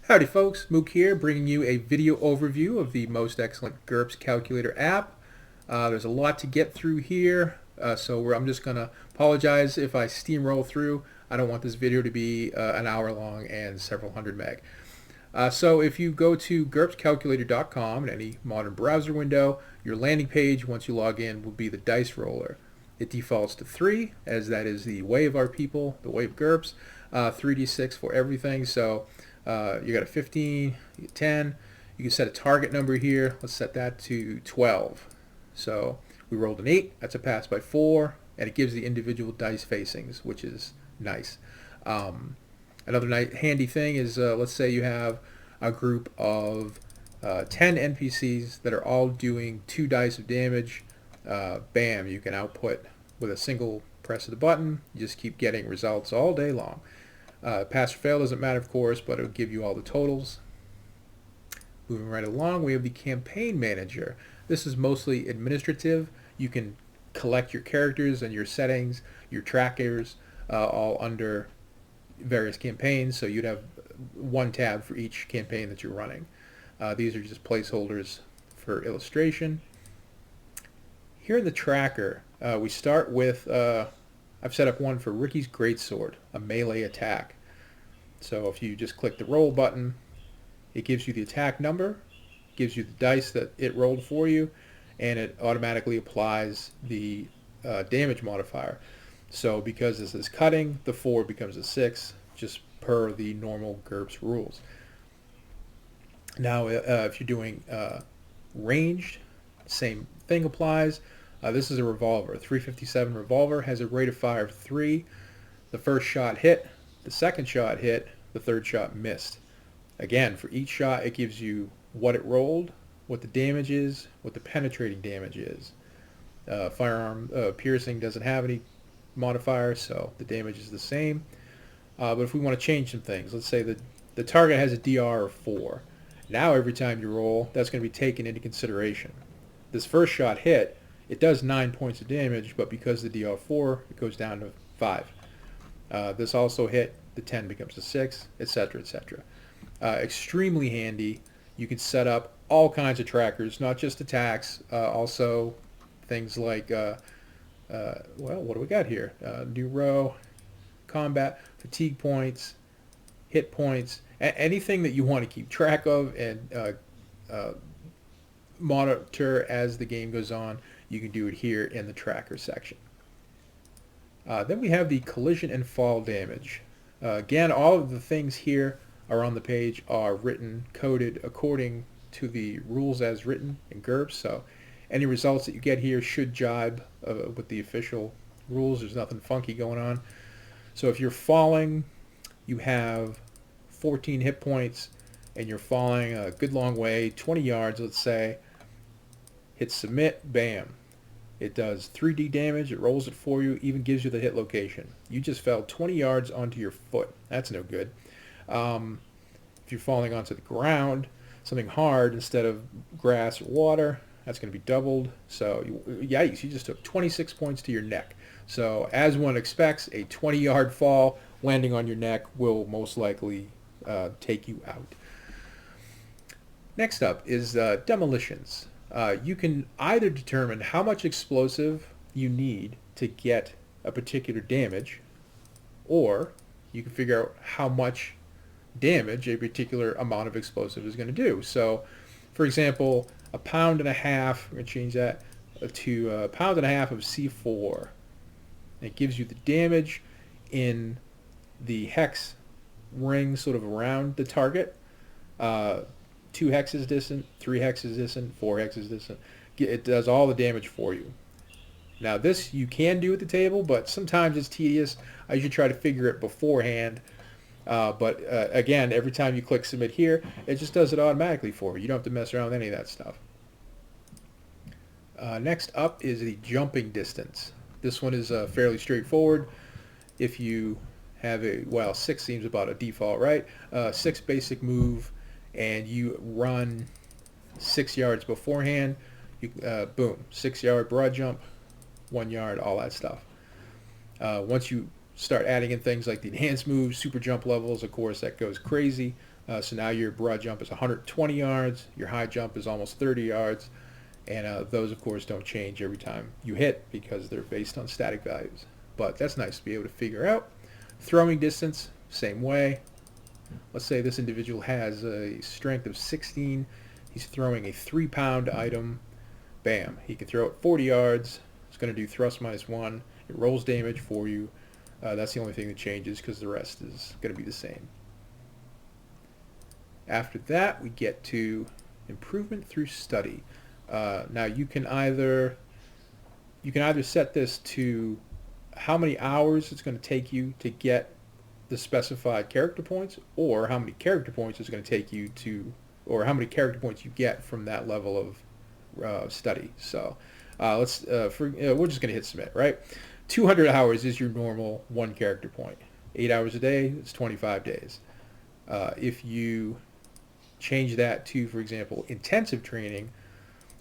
Howdy folks, Mook here, bringing you a video overview of the most excellent GURPS Calculator app. There's a lot to get through here, so I'm just going to apologize if I steamroll through. I don't want this video to be an hour long and several hundred meg. So if you go to GURPSCalculator.com in any modern browser window, your landing page once you log in will be the dice roller. It defaults to 3, as that is the way of our people, the way of GURPS. 3d6 for everything, so you got a 15, you get 10. You can set a target number here. Let's set that to 12. So we rolled an 8. That's a pass by 4, and it gives the individual dice facings, which is nice. Another handy thing is, let's say you have a group of 10 NPCs that are all doing 2 dice of damage. Bam, you can output with a single press of the button. You just keep getting results all day long. Pass or fail doesn't matter, of course, but it'll give you all the totals. Moving right along, we have the campaign manager. This is mostly administrative. You can collect your characters and your settings, your trackers, all under various campaigns, so you'd have one tab for each campaign that you're running. These are just placeholders for illustration. Here in the tracker, we start with I've set up one for Ricky's Greatsword, a melee attack. So if you just click the roll button, it gives you the attack number, gives you the dice that it rolled for you, and it automatically applies the damage modifier. So because this is cutting, the 4 becomes a 6, just per the normal GURPS rules. Now if you're doing ranged, same thing applies. This is a revolver. A 357 revolver has a rate of fire of 3. The first shot hit, the second shot hit, the third shot missed. Again, for each shot it gives you what it rolled, what the damage is, what the penetrating damage is. Firearm piercing doesn't have any modifier, so the damage is the same. But if we want to change some things, let's say that the target has a DR of 4. Now every time you roll, that's going to be taken into consideration. This first shot hit, it does 9 points of damage, but because the DR 4, it goes down to 5. This also hit, the 10 becomes a 6, etc., etc. Extremely handy. You can set up all kinds of trackers, not just attacks, also things like, well, what do we got here? New row, combat, fatigue points, hit points, anything that you want to keep track of and monitor as the game goes on. You can do it here in the tracker section. Then we have the collision and fall damage. Again, all of the things here are on the page are written, coded according to the rules as written in GURPS. So any results that you get here should jibe with the official rules. There's nothing funky going on. So if you're falling, you have 14 hit points and you're falling a good long way, 20 yards, let's say. Hit submit, bam. It does 3D damage, it rolls it for you, even gives you the hit location. You just fell 20 yards onto your foot. That's no good. If you're falling onto the ground, something hard instead of grass or water, that's going to be doubled. So, yikes, you just took 26 points to your neck. So, as one expects, a 20-yard fall landing on your neck will most likely take you out. Next up is Demolitions. You can either determine how much explosive you need to get a particular damage, or you can figure out how much damage a particular amount of explosive is going to do. So, for example, a pound and a half, we're going to change that to a pound and a half of C4. It gives you the damage in the hex ring sort of around the target. 2 hexes distant, 3 hexes distant, 4 hexes distant. It does all the damage for you. Now this you can do at the table, but sometimes it's tedious. I usually try to figure it beforehand. But again, every time you click submit here, it just does it automatically for you. You don't have to mess around with any of that stuff. Next up is the jumping distance. This one is fairly straightforward. If you have a, well, 6 seems about a default, right? 6 basic move, and you run 6 yards beforehand, you, boom, 6-yard broad jump, 1 yard, all that stuff. Once you start adding in things like the enhanced moves, super jump levels, of course, that goes crazy. So now your broad jump is 120 yards, your high jump is almost 30 yards, and those of course don't change every time you hit because they're based on static values. But that's nice to be able to figure out. Throwing distance, same way. Let's say this individual has a strength of 16. He's throwing a 3-pound item. Bam. He can throw it 40 yards. It's going to do thrust -1. It rolls damage for you. That's the only thing that changes because the rest is going to be the same. After that, we get to improvement through study. Now you can either set this to how many hours it's going to take you to get the specified character points, or how many character points it's going to take you to, or how many character points you get from that level of study. So we're just going to hit submit, right? 200 hours is your normal 1 character point. 8 hours a day, it's 25 days. If you change that to, for example, intensive training,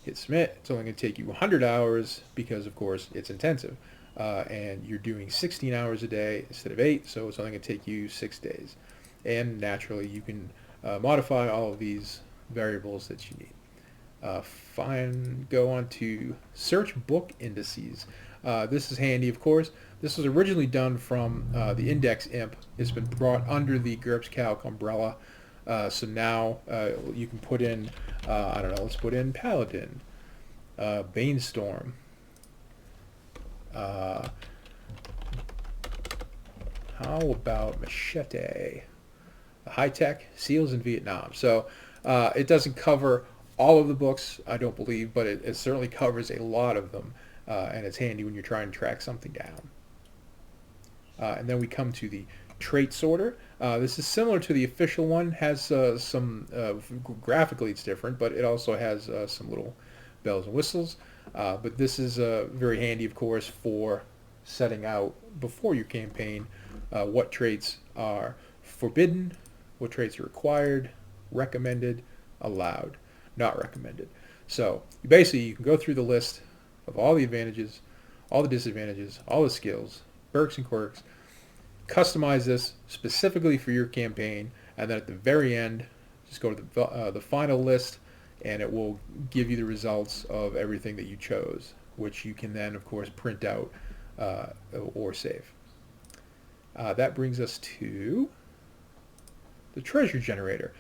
hit submit, it's only going to take you 100 hours because, of course, it's intensive. And you're doing 16 hours a day instead of 8, so it's only going to take you 6 days. And naturally, you can modify all of these variables that you need. Go on to search book indices. This is handy, of course. This was originally done from the index imp. It's been brought under the GURPS Calc umbrella. So now you can put in, I don't know, let's put in Paladin, Banestorm, how about Machete, High Tech, Seals in Vietnam. So it doesn't cover all of the books, I don't believe, but it certainly covers a lot of them, and it's handy when you're trying to track something down. And then we come to the trait sorter. This is similar to the official one, has some, graphically it's different, but it also has some little bells and whistles. But this is very handy, of course, for setting out before your campaign what traits are forbidden, what traits are required, recommended, allowed, not recommended. So basically you can go through the list of all the advantages, all the disadvantages, all the skills, perks and quirks, customize this specifically for your campaign, and then at the very end, just go to the final list, and it will give you the results of everything that you chose, which you can then, of course, print out or save. That brings us to the treasure generator.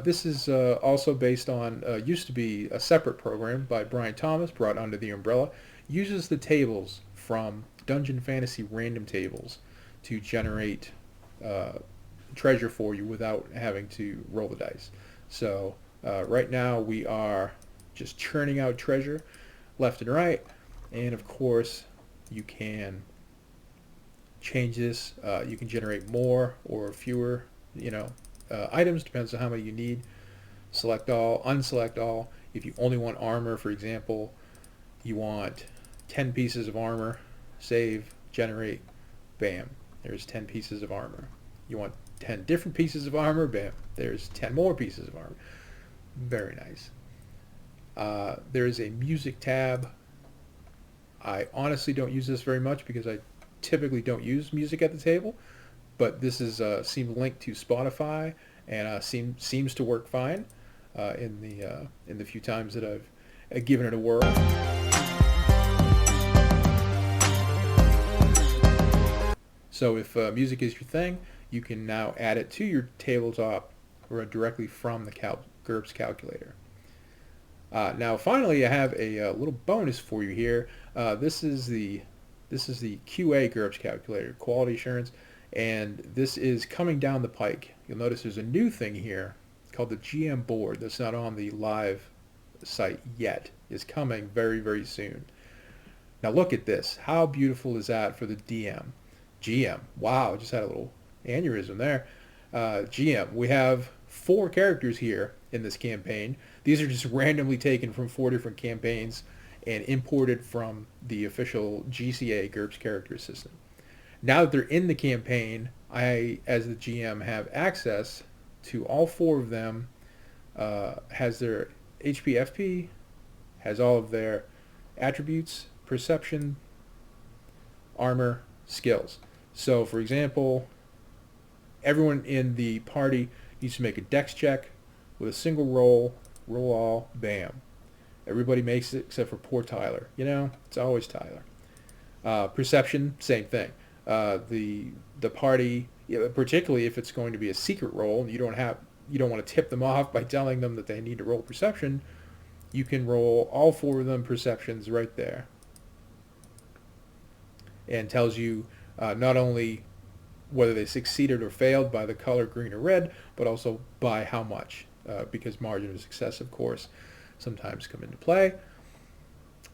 This is also based on, used to be a separate program by Brian Thomas, brought under the umbrella, uses the tables from Dungeon Fantasy random tables to generate treasure for you without having to roll the dice. So right now we are just churning out treasure left and right, and of course you can change this. You can generate more or fewer, items, depends on how many you need. Select all, unselect all. If you only want armor, for example, you want 10 pieces of armor, save, generate, bam, there's 10 pieces of armor. You want 10 different pieces of armor, bam, there's 10 more pieces of armor. Very nice. There is a music tab. I honestly don't use this very much because I typically don't use music at the table, but this is seems linked to Spotify, and seems to work fine in the few times that I've given it a whirl. So if music is your thing, you can now add it to your tabletop or directly from the GURPS Calculator. Now finally I have a little bonus for you here. This is the QA GURPS Calculator, Quality Assurance, and this is coming down the pike. You'll notice there's a new thing here called the GM board that's not on the live site yet. It's coming very, very soon. Now look at this. How beautiful is that for the DM? GM. Wow, just had a little aneurysm there. GM. We have 4 characters here in this campaign. These are just randomly taken from 4 different campaigns and imported from the official GCA GURPS character system. Now that they're in the campaign, I, as the GM, have access to all 4 of them. Has their HP, FP, has all of their attributes, perception, armor, skills. So, for example, everyone in the party You just make a dex check with a single roll, roll all, bam. Everybody makes it except for poor Tyler. You know, it's always Tyler. Perception, same thing. The party, particularly if it's going to be a secret roll, and you don't want to tip them off by telling them that they need to roll perception. You can roll all 4 of them perceptions right there, and tells you not only whether they succeeded or failed by the color green or red, but also by how much, because margin of success, of course, sometimes come into play.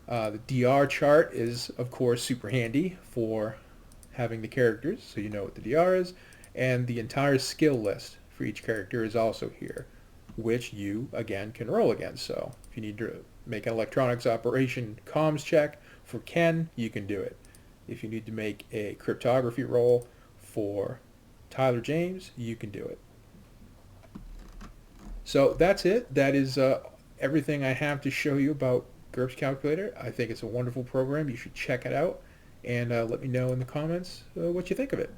The DR chart is, of course, super handy for having the characters, so you know what the DR is, and the entire skill list for each character is also here, which you, again, can roll against. So if you need to make an electronics operation comms check for Ken, you can do it. If you need to make a cryptography roll for Tyler James, you can do it. So that's it. That is everything I have to show you about GURPS Calculator. I think it's a wonderful program. You should check it out, and let me know in the comments what you think of it.